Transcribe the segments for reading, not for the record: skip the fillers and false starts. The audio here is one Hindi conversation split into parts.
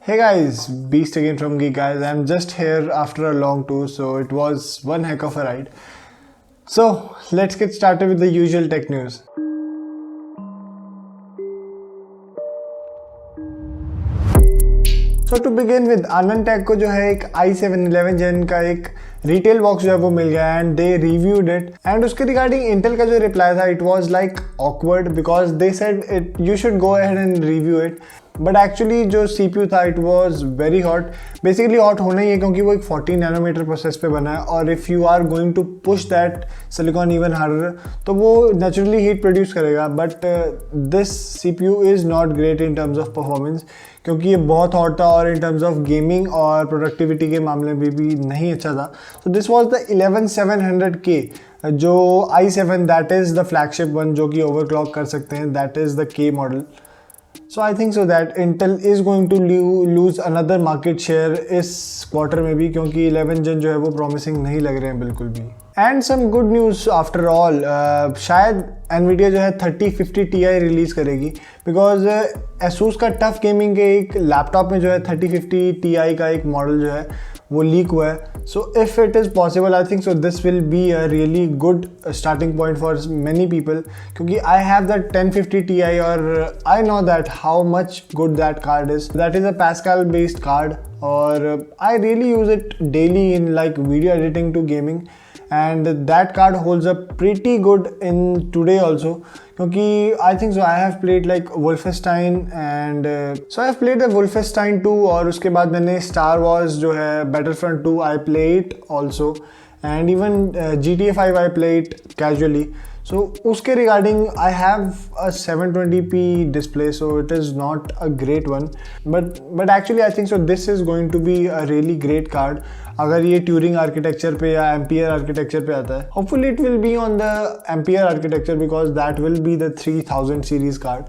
Hey guys, Beast again from Geek Guys. I'm just here after a long tour, so it was one heck of a ride. So let's get started with the usual tech news. So to begin with, AnandTech को जो है एक i7 Gen का एक रिटेल बॉक्स जो है वो मिल गया and they reviewed it and उसके रिगार्डिंग इंटेल का जो रिप्लाई था it was like awkward because they said it you should go ahead and review it but actually जो CPU था it was very hot. Basically hot होना ही है क्योंकि वो एक 14 नैनोमीटर प्रोसेस पे बना है और if you are going to push that silicon even harder तो वो नेचुरली हीट प्रोड्यूस करेगा. But this CPU is not great in terms of performance क्योंकि ये बहुत हॉट था और इन टर्म्स ऑफ गेमिंग और प्रोडक्टिविटी के मामले में भी नहीं अच्छा था. तो दिस वाज द 11700K जो i7 that is the flagship one जो कि ओवरक्लॉक कर सकते हैं. That is the K model. So I think so that Intel is going to lose another market share इस क्वार्टर में भी क्योंकि 11 Gen जो है वो promising नहीं लग रहे हैं बिल्कुल भी. And some good news after all, शायद Nvidia जो है 3050 Ti रिलीज़ करेगी बिकॉज Asus का टफ गेमिंग के एक लैपटॉप में जो है 3050 Ti का एक मॉडल जो है वो लीक हुआ है. So if it is possible I think so this will be a really good starting point for many people क्योंकि आई हैव दैट 1050 Ti और I know that how much good that card is. That is a Pascal based card और I really use it daily in like video editing to gaming and that card holds up pretty good in today also क्योंकि I think so I have played like Wolfenstein and so I have played the Wolfenstein 2 और उसके बाद मैंने Star Wars जो है Battlefront 2 I play it also and even GTA 5 I play it casually. So उसके regarding I have a 720p display so it is not a great one but actually I think so this is going to be a really great card अगर ये ट्यूरिंग आर्किटेक्चर पे या एम्पियर आर्किटेक्चर पे आता है. Hopefully it will be on the ampere architecture because that will be the 3000 series card.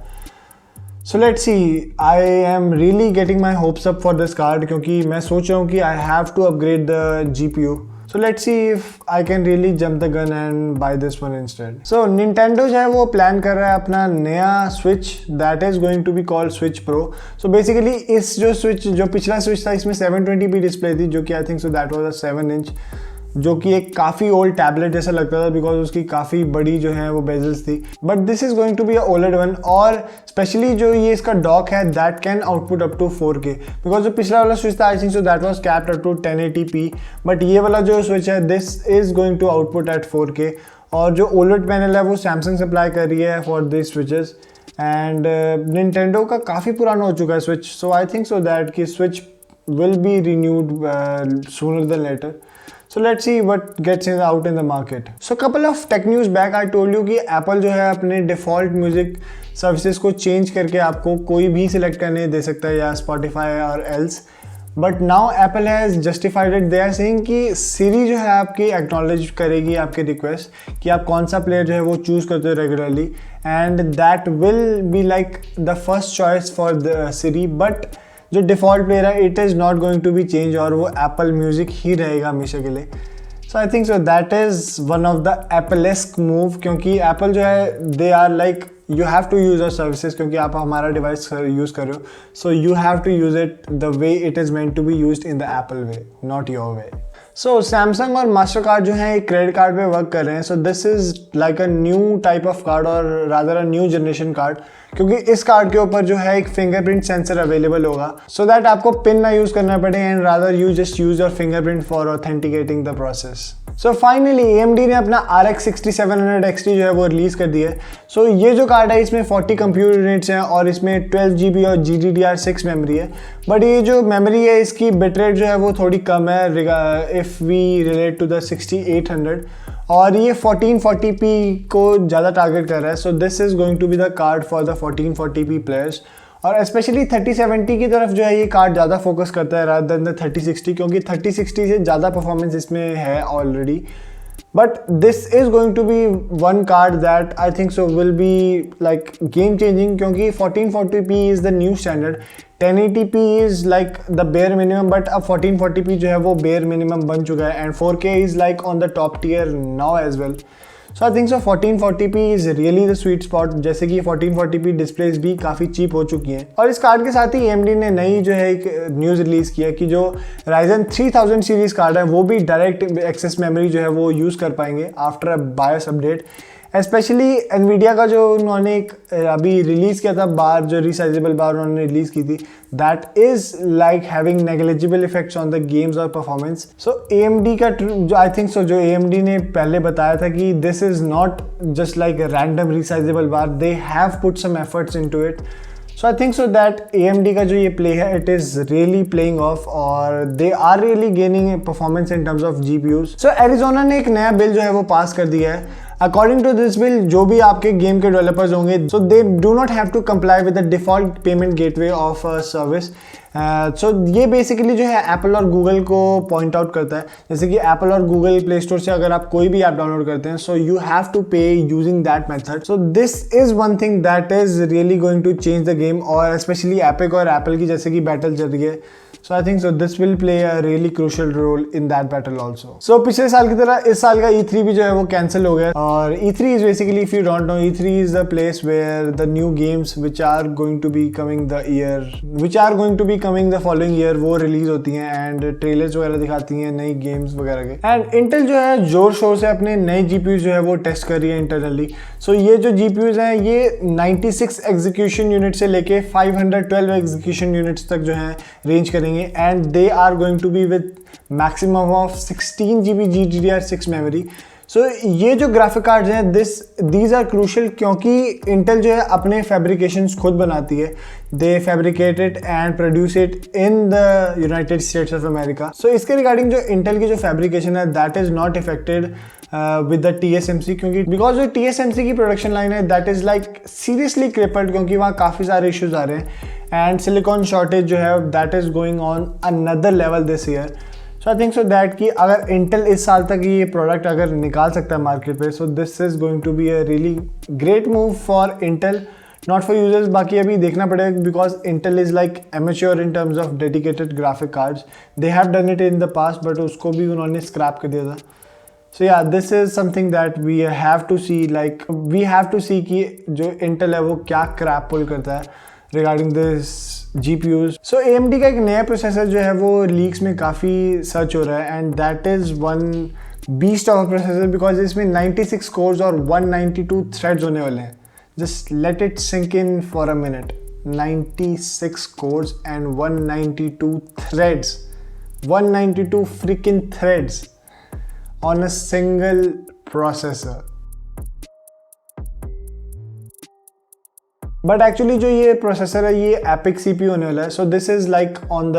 So let's see I am really getting my hopes up for this card क्योंकि मैं सोच रहा हूँ कि I have to upgrade the GPU. So let's see if I can really jump the gun and buy this one instead. So Nintendo जो है वो प्लान कर रहा है अपना नया Switch that is going to be called Switch Pro. So basically इस जो Switch जो पिछला Switch था इसमें 720p डिस्प्ले थी जो कि I think so that was a 7-inch जो कि एक काफ़ी ओल्ड टैबलेट जैसा लगता था बिकॉज उसकी काफ़ी बड़ी जो है वो बेजल्स थी. But this is going to be a OLED one और स्पेशली जो ये इसका डॉक है that can output up to 4K because जो पिछला वाला स्विच था I think so that was capped up to 1080p but ये वाला जो स्विच है this is going to output at 4K और जो OLED पैनल है वो सैमसंग सप्लाई कर रही है for this switches and Nintendo का काफ़ी पुराना हो चुका है switch. So I think so that कि switch will be renewed sooner than later. So let's see what gets out in the market. So couple of tech news back I told you कि Apple जो है अपने default music services को change करके आपको कोई भी select करने दे सकता है या Spotify और else. But now Apple has justified it. They are saying कि Siri जो है आपकी acknowledge करेगी आपके request कि आप कौन सा player जो है वो choose करते हो regularly and that will be like the first choice for the Siri but जो डिफ़ॉल्ट प्लेयर है it is not going to be change और वो एप्पल म्यूज़िक ही रहेगा हमेशा के लिए. So I think so that is one of the Applesque move क्योंकि एप्पल जो है they are like you have to use our services क्योंकि आप हमारा डिवाइस यूज़ कर रहे हो so you have to use it the way it is meant to be used in the Apple way not your way. So Samsung और मास्टर कार्ड जो है एक क्रेडिट कार्ड पे वर्क कर रहे हैं. So this is like a new type of card और rather a new generation card क्योंकि इस कार्ड के ऊपर जो है एक फिंगरप्रिंट सेंसर अवेलेबल होगा सो दैट आपको पिन ना यूज़ करना पड़े and rather you just use your fingerprint for authenticating the process. So finally AMD ने अपना RX6700XT जो है वो रिलीज़ कर दिया है. सो ये जो कार्ड है इसमें 40 कंप्यूटर यूनिट्स हैं और इसमें 12GB और GDDR6 मेमोरी है. बट ये जो मेमोरी है इसकी बिट रेट जो है वो थोड़ी कम है if we relate to the 6800 और ये 1440p को ज़्यादा टारगेट कर रहा है. So this is going to be the card for the 1440p players और स्पेशली 3070 की तरफ जो है ये कार्ड ज़्यादा फोकस करता है रादर देन द 3060 क्योंकि 3060 से ज़्यादा परफॉर्मेंस इसमें है already. But this is going to be one card that I think so will be like game changing क्योंकि 1440p is the new standard. 1080p is like the bare minimum but अब 1440p जो है वो bare minimum बन चुका है and 4K is like on the top tier now as well. So I think so 1440p is really the sweet spot, जैसे कि 1440p डिस्प्लेस भी काफ़ी चीप हो चुकी हैं। और इस कार्ड के साथ ही AMD ने नई जो है एक न्यूज़ रिलीज़ किया कि जो Ryzen 3000 सीरीज़ कार्ड है वो भी डायरेक्ट एक्सेस मेमोरी जो है वो यूज़ कर पाएंगे after a BIOS update. Specially Nvidia का जो उन्होंने एक अभी रिलीज़ किया था बार, जो रिसाइजेबल बार उन्होंने रिलीज़ की थी, that is like having negligible effects on the games और परफॉर्मेंस। सो AMD का जो आई थिंक सो जो AMD ने पहले बताया था कि this is not just like random resizable bar, they have put some efforts into it. So I think so that AMD का जो ये प्ले है it is really playing off और they are really gaining performance in terms of GPUs। So Arizona ने एक नया बिल जो है वो पास कर दिया है। अकॉर्डिंग टू दिस बिल, जो भी आपके गेम के डेवलपर्स होंगे, so they do not have to comply with the default payment gateway of service. So ये बेसिकली जो है एप्पल और गूगल को पॉइंट आउट करता है, जैसे कि एप्पल और गूगल प्ले स्टोर से अगर आप कोई भी ऐप डाउनलोड करते हैं, so you have to pay using that method. So this is one thing that is really going to change the game, और स्पेशली एपिक और एप्पल की जैसे कि बैटल चल रही है। So I think so this will play a really crucial role in that battle also. So पिछले साल की तरह इस साल का E3 भी जो है वो कैंसिल हो गया, और E3 is basically, if you don't know, E3 is the place where the new games which are going to be coming the following year वो रिलीज होती हैं एंड ट्रेलर्स वगैरह दिखाती हैं नई गेम्स वगैरह के। एंड इंटेल जो है जोर शोर से अपने नए GPUs जो है वो टेस्ट कर रही है इंटरनली। सो ये जो GPUs हैं ये 96 एग्जीक्यूशन यूनिट से लेके 512 एग्जीक्यूशन यूनिट्स तक जो है रेंज करेंगे, and they are going to be with maximum of 16 GB GDDR6 memory. So ये जो ग्राफिक कार्ड्स हैं these are crucial, क्योंकि इंटेल जो है अपने फैब्रिकेशंस खुद बनाती है। They fabricate it and produce it in the United States of America. So इसके रिगार्डिंग जो इंटेल की जो फैब्रिकेशन है that is not affected with the TSMC, क्योंकि because जो TSMC की प्रोडक्शन लाइन है that is like seriously crippled, क्योंकि वहाँ काफ़ी सारे इश्यूज आ रहे हैं एंड सिलिकॉन शॉर्टेज जो है that is going on another level this year. So I think so that कि अगर इंटेल इस साल तक ये प्रोडक्ट अगर निकाल सकता है मार्केट पे, so this is going to be a really great move for Intel, not for users. बाकी अभी देखना पड़ेगा because Intel is like amateur in terms of dedicated graphic cards. They have done it in the past, but उसको भी उन्होंने scrap कर दिया था. So yeah, this is something that we have to see, like we have to see कि जो Intel है वो क्या crap pull करता है regarding this GPUs. So AMD का एक नया प्रोसेसर जो है वो लीक्स में काफ़ी सर्च हो रहा है and that is one beast of processor, because इसमें 96 कोर्स और 192 थ्रेड्स होने वाले हैं. Just let it sink in for a minute. 96 cores and 192 threads, 192 freaking threads on a single processor. But actually जो ये प्रोसेसर है ये एपिक CPU होने वाला है. So this is like on the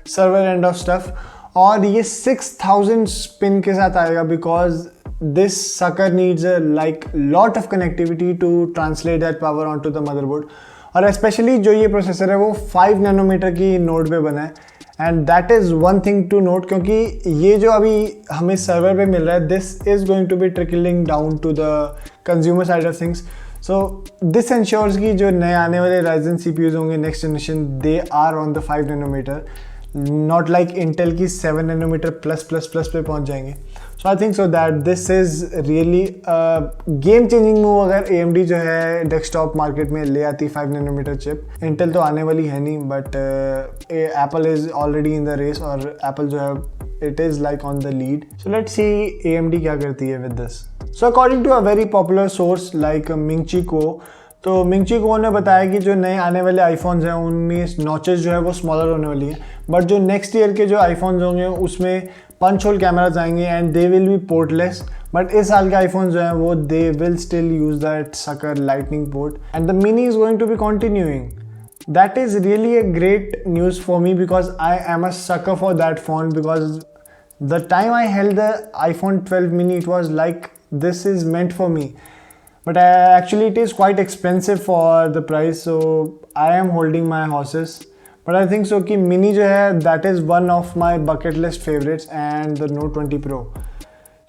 server end of stuff, और ये 6000 स्पिन के साथ आएगा because this sucker needs a like lot of connectivity to translate that power onto the motherboard. और स्पेशली जो ये प्रोसेसर है वो 5 नैनोमीटर की नोड पे बना है and that is one thing to note, क्योंकि ये जो अभी हमें सर्वर पे मिल रहा है this is going to be trickling down to the consumer side of things. So this ensures कि जो नए आने वाले Ryzen CPUs होंगे next generation, they are on the 5 nanometer, not like Intel की 7 नैनोमीटर प्लस पे पहुंच जाएंगे. So I think so that this is really game changing move अगर AMD जो है डेस्कटॉप मार्केट में ले आती 5 नैनोमीटर चिप. इंटेल तो आने वाली है नहीं, but Apple is already in the race, और एप्पल जो है it is like on the lead. So let's see AMD क्या करती है with this. So according to a very popular source like Ming-Chi Kuo, तो Ming-Chi Kuo ने बताया कि जो नए आने वाले आईफोन्स हैं उनमें नॉचेस जो है वो स्मॉलर होने वाली हैं, बट जो नेक्स्ट ईयर के जो आईफोन्स होंगे उसमें पंच होल कैमराज आएंगे and they will be portless. But इस साल के आईफोन्स जो हैं वो they will still use that sucker lightning port and the mini is going to be continuing. That is really a great news for me because I am a sucker for that phone, because the time I held the iPhone 12 mini it was like this is meant for me, but actually it is quite expensive for the price, so I am holding my horses. But I think so कि mini जो है that is one of my bucket list favorites, and the Note 20 Pro.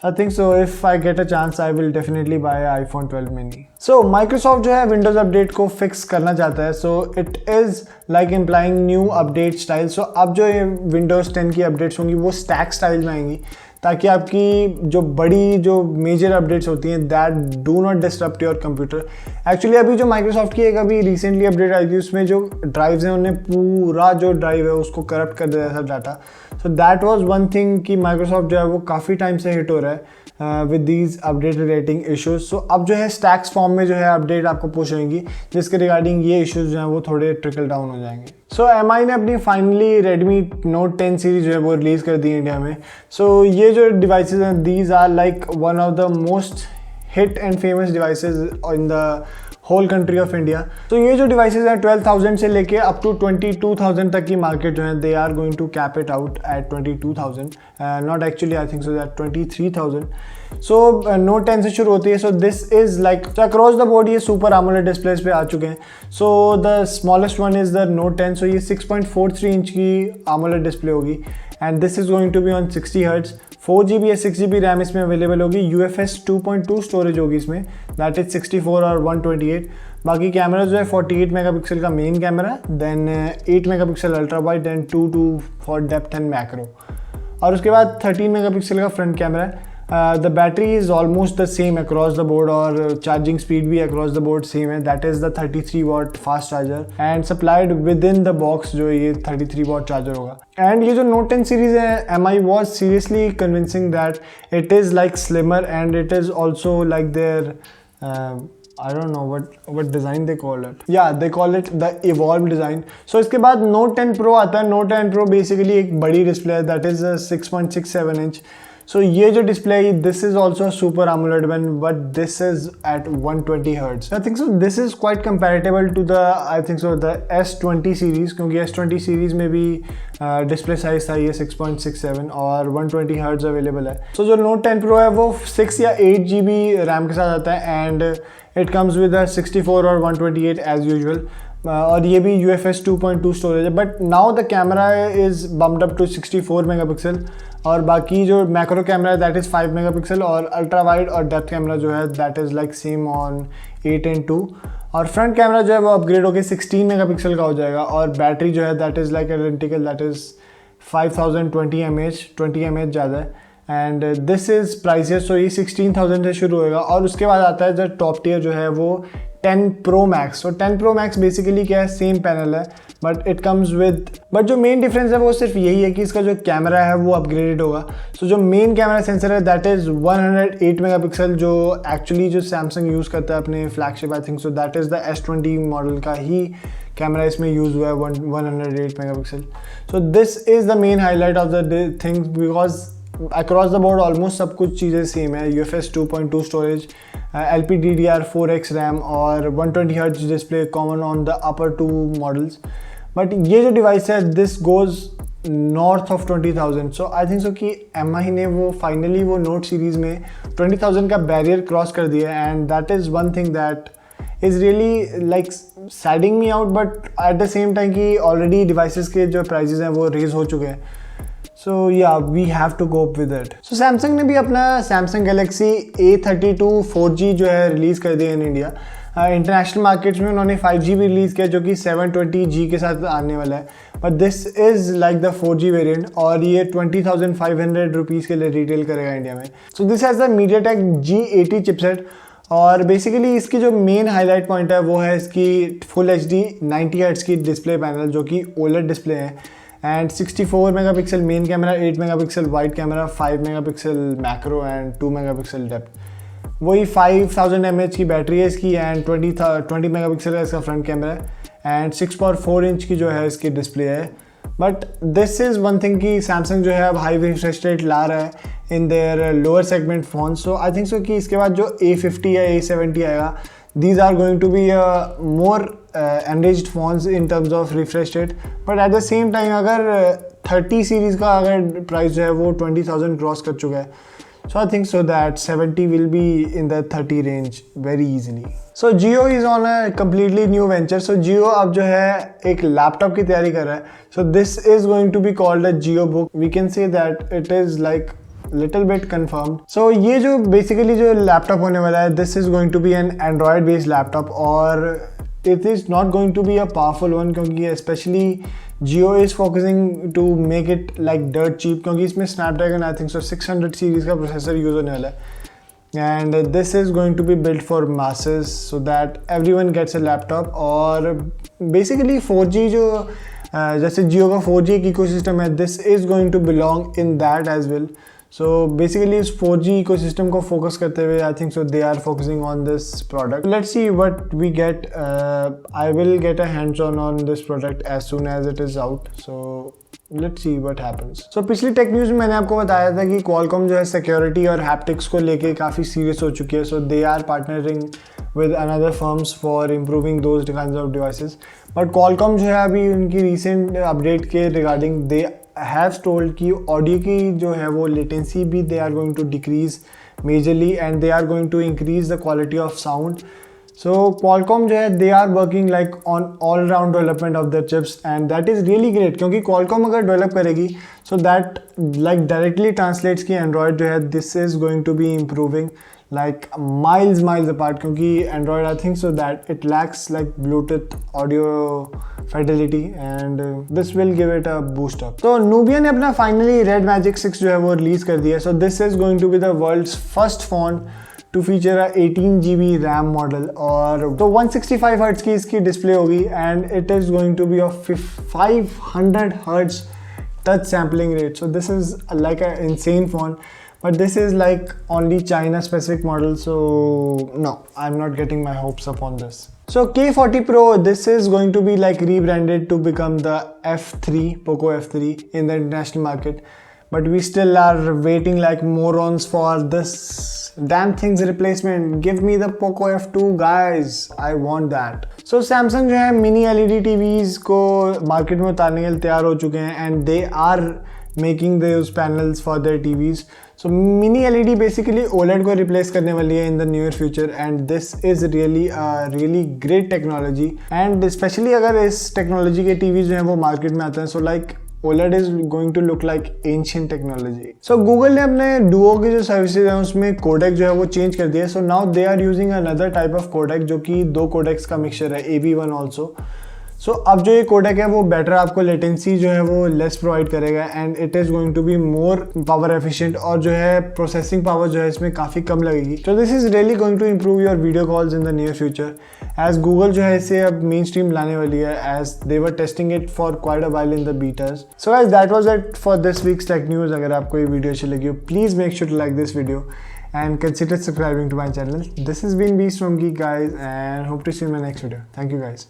I think so if I get a chance I will definitely buy a iPhone 12 mini. So Microsoft जो है Windows update को fix करना चाहता है, so it is like implying new update style. So अब जो ये Windows 10 की updates होंगी वो stack style में आएंगी, ताकि आपकी जो बड़ी जो मेजर अपडेट्स होती हैं that do not disturb your computer. Actually अभी जो माइक्रोसॉफ्ट की एक अभी रिसेंटली अपडेट आई थी उसमें जो ड्राइव्स हैं उन्हें पूरा जो ड्राइव है उसको करप्ट कर दिया था data. So that was one thing कि माइक्रोसॉफ्ट जो है वो काफ़ी टाइम से हिट हो रहा है with these update relating issues. So अब जो है स्टैक्स फॉर्म में जो है अपडेट आपको पुश होंगी जिसके रिगार्डिंग ये इश्यूज जो हैं वो थोड़े ट्रिकल डाउन हो जाएंगे। सो एमआई ने अपनी फाइनली रेडमी नोट 10 सीरीज जो है वो रिलीज़ कर दी इंडिया में। सो ये जो डिवाइसेज हैं these are like one of the most hit and famous devices in the whole country of India. तो ये जो डिवाइसेज हैं 12,000 से लेके अप टू 22,000 तक की मार्केट जो है they are going to cap it out at 22,000, not actually I think so that 23,000। So Note 10 से शुरू होती है। So this is like across the board ये सुपर AMOLED डिस्प्लेस पे आ चुके हैं। So the smallest one is the Note 10। So ये 6.43 इंच की AMOLED डिस्प्ले होगी and this is going to be on 60 hertz. 4GB या 6GB रैम इसमें अवेलेबल होगी। UFS 2.2 स्टोरेज होगी इसमें, दैट इज 64 और 128। बाकी कैमरा जो है 48 मेगापिक्सल का main camera, then 8 megapixel ultra wide, then 2 for depth and macro, और उसके बाद 13 मेगापिक्सल का फ्रंट कैमरा है। The battery is almost the same across the board और चार्जिंग स्पीड भी अक्रॉस द बोर्ड सेम है, that is the 33 watt fast charger and supplied with in the box जो ये 33 वाट चार्जर होगा। एंड ये जो नोट 10 सीरीज़ है MI was seriously convincing that it is like slimmer and it is also like there I don't know what design they call it. Yeah, they call it the evolved design. So इसके बाद Note 10 Pro आता है। Note 10 Pro basically एक बड़ी डिस्प्ले है, that is a 6.67 inch. So ये जो डिस्प्ले है this is also a super AMOLED one, but this is at 120 Hz. I think so this is quite comparable to the I think so the S20 series, क्योंकि S20 series में भी डिस्प्ले साइज था ये 6.67 और 120 Hz अवेलेबल है। So जो Note 10 Pro है वो 6 या 8 GB रैम के साथ आता है एंड इट कम्स विद 64 और 128 एज यूजुअल, और ये भी UFS 2.2 स्टोरेज है। But now the camera is bumped up to 64 megapixel और बाकी जो मैक्रो कैमरा है दैट इज़ 5 मेगापिक्सल और अल्ट्रा वाइड और डेप्थ कैमरा जो है that is like same on 8 and 2, और फ्रंट कैमरा जो है वो अपग्रेड होकर 16 मेगापिक्सल का हो जाएगा और बैटरी जो है that is like identical, that is 5020 mAh, 20 mAh ज़्यादा है एंड दिस इज़ प्राइसेस। सो ये 16,000 से शुरू होएगा और उसके बाद आता है जो टॉप टियर जो है वो 10 Pro Max। सो 10 Pro Max बेसिकली क्या है, सेम पैनल है but it comes with, but जो मेन डिफरेंस है वो सिर्फ यही है कि इसका जो कैमरा है वो अपग्रेडेड होगा। सो जो मेन कैमरा सेंसर है दैट इज़ 108 मेगापिक्सल, जो एक्चुअली जो सैमसंग यूज़ करता है अपने flagship I think so that is the S20 model का ही कैमरा इसमें यूज़ हुआ है 108 megapixel. So this is the main highlight of the things because across the board almost सब कुछ चीज़ें सेम है। UFS 2.2 स्टोरेज, LPDDR4X रैम और 120 Hz display common on the upper 2 models. But ये जो डिवाइस है this goes north of 20,000। So I think सो कि एमआई ने वो फाइनली वो नोट सीरीज़ में 20,000 का बैरियर क्रॉस कर दिया है and that is one thing that is really like sadding me out, but at the same time कि ऑलरेडी डिवाइसेस के जो प्राइजेज़ हैं वो रेज हो चुके हैं। So yeah, we have to cope with it. So Samsung ने भी अपना Samsung Galaxy A32 4G जो है रिलीज़ कर दिया इन इंडिया। इंटरनेशनल मार्केट्स में उन्होंने 5G भी रिलीज़ किया जो कि 720G के साथ आने वाला है, but this is like the 4G variant और ये 20,500 रुपीज़ के लिए रिटेल करेगा इंडिया में। So this has the MediaTek G80 chipset और बेसिकली इसकी जो मेन हाईलाइट पॉइंट है वो है इसकी फुल HD 90 हर्ट्ज़ की डिस्प्ले पैनल जो कि OLED डिस्प्ले है and 64 megapixel main camera, 8 megapixel wide camera, 5 megapixel macro and 2 megapixel depth. वही 5000 mAh की बैटरी है इसकी एंड 20 मेगापिक्सल का इसका फ्रंट कैमरा है एंड 6.4 इंच की जो है इसकी डिस्प्ले है। But this is one thing कि सैमसंग जो है अब हाई रिफ्रेश रेट ला रहा है in their lower segment phone. So I think सो कि इसके बाद जो A50 या A70 आएगा these are going to be more enriched phones in terms of refresh rate, but at the same time अगर 30 सीरीज़ का अगर प्राइस जो है वो 20,000 क्रॉस कर चुका है, so I think so that 70 will be in the 30 range very easily. So Jio is on a completely new venture. So Jio अब जो है एक लैपटॉप की तैयारी कर रहा है. So this is going to be called a JIOBook. We can say that it is like little bit confirmed. So ये जो basically जो लैपटॉप होने वाला है this is going to be an Android based laptop और it is not going to be a powerful one क्योंकि especially Jio is focusing to make it like dirt cheap क्योंकि इसमें Snapdragon I think so 600 series का प्रोसेसर यूज़ होने वाला है and this is going to be built for masses so that everyone gets a laptop और basically 4G जो जैसे जियो का 4G एक इकोसिस्टम है, this is going to belong in that as well. So basically इस 4G इकोसिस्टम को फोकस करते हुए I think so they are focusing on this product. Let's see what we get. I will get a hands-on this product as soon as it is out. So let's see what happens. So पिछली टेक न्यूज़ में मैंने आपको बताया था कि Qualcomm जो है सिक्योरिटी और हैप्टिक्स को लेके काफ़ी सीरियस हो चुकी है. So they are partnering with another firms for improving those kinds of devices. But Qualcomm जो है अभी उनकी recent अपडेट के रिगार्डिंग they have told कि ऑडियो की जो है वो लेटेंसी भी they are going to decrease majorly and they are going to increase the quality of sound. So Qualcomm जो है they are working like on all round development of their chips and that is really great क्योंकि Qualcomm अगर develop करेगी so that like directly translates कि Android जो है this is going to be improving like miles apart क्योंकि Android I think so that it lacks like Bluetooth audio fidelity and this will give it a boost up. So Nubia ने अपना finally Red Magic 6 जो है वो release कर दिया. So this is going to be the world's first phone to feature a 18GB RAM model और तो 165 Hz की इसकी डिस्प्ले होगी and it is going to be of 500 Hz touch sampling rate. So this is like an insane phone. But this is like only China specific model, so no, I'm not getting my hopes up on this. So K40 Pro, this is going to be like rebranded to become the F3, Poco F3 in the international market. But we still are waiting like morons for this damn thing's replacement. Give me the Poco F2 guys, I want that. So Samsung जो है mini LED TVs को market में उतारने के लिए तैयार हो चुके हैं and they are making those panels for their TVs. So mini LED basically OLED को replace करने वाली है in the near future and this is really a really great technology and especially अगर इस technology के TVs जो हैं वो market में आते हैं so like OLED is going to look like ancient technology. So Google ने अपने Duo की जो सर्विसेज हैं उसमें कोडेक जो है वो चेंज कर दिया है. So now they are using another type of codec जो कि दो कोडेक्स का मिक्सचर है, AB1 also. So अब जो ये कोडेक है वो बेटर आपको लेटेंसी जो है वो लेस प्रोवाइड करेगा and it is going to be more power efficient और जो है प्रोसेसिंग पावर जो है इसमें काफ़ी कम लगेगी. So this is really going to improve your video calls in the near future as Google जो है इसे अब मेन स्ट्रीम लाने वाली है as they were testing it for quite a while in the betas. So guys that was it for this week's tech news. अगर आपको ये वीडियो अच्छी लगी हो please make sure to like this video and consider subscribing to my channel. This has been Beast from Geek guys and hope to see you in my next video. Thank you guys.